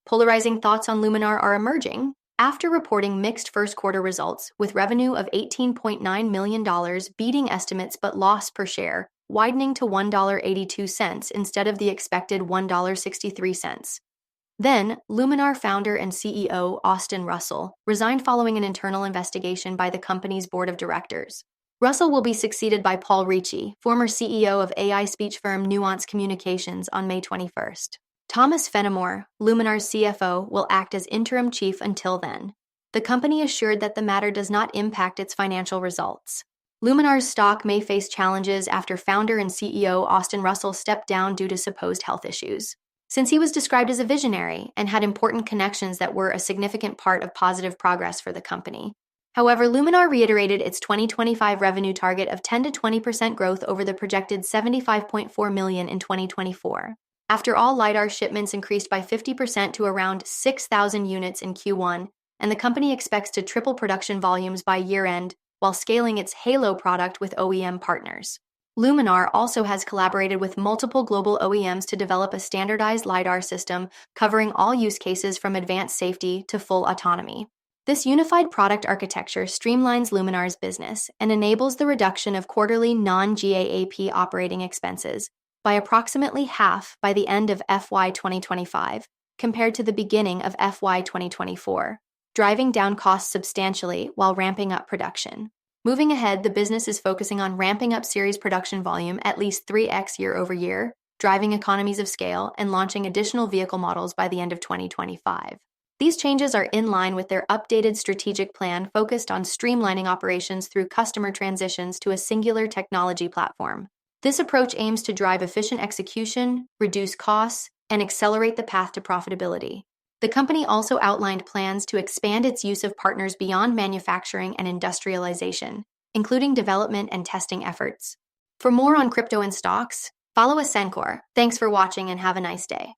polarizing thoughts on Luminar are emerging. After reporting mixed first quarter results, with revenue of $18.9 million beating estimates but loss per share widening to $1.82 instead of the expected $1.63. Then, Luminar founder and CEO Austin Russell resigned following an internal investigation by the company's board of directors. Russell will be succeeded by Paul Ricci, former CEO of AI speech firm Nuance Communications, on May 21st. Thomas Fenimore, Luminar's CFO, will act as interim chief until then. The company assured that the matter does not impact its financial results. Luminar's stock may face challenges after founder and CEO Austin Russell stepped down due to supposed health issues. Since he was described as a visionary and had important connections that were a significant part of positive progress for the company. However, Luminar reiterated its 2025 revenue target of 10 to 20% growth over the projected $75.4 million in 2024. After all, LiDAR shipments increased by 50% to around 6,000 units in Q1, and the company expects to triple production volumes by year-end while scaling its Halo product with OEM partners. Luminar also has collaborated with multiple global OEMs to develop a standardized LiDAR system covering all use cases from advanced safety to full autonomy. This unified product architecture streamlines Luminar's business and enables the reduction of quarterly non-GAAP operating expenses by approximately half by the end of FY 2025, compared to the beginning of FY 2024, driving down costs substantially while ramping up production. Moving ahead, the business is focusing on ramping up series production volume at least 3x year over year, driving economies of scale, and launching additional vehicle models by the end of 2025. These changes are in line with their updated strategic plan focused on streamlining operations through customer transitions to a singular technology platform. This approach aims to drive efficient execution, reduce costs, and accelerate the path to profitability. The company also outlined plans to expand its use of partners beyond manufacturing and industrialization, including development and testing efforts. For more on crypto and stocks, follow Ascencore. Thanks for watching and have a nice day.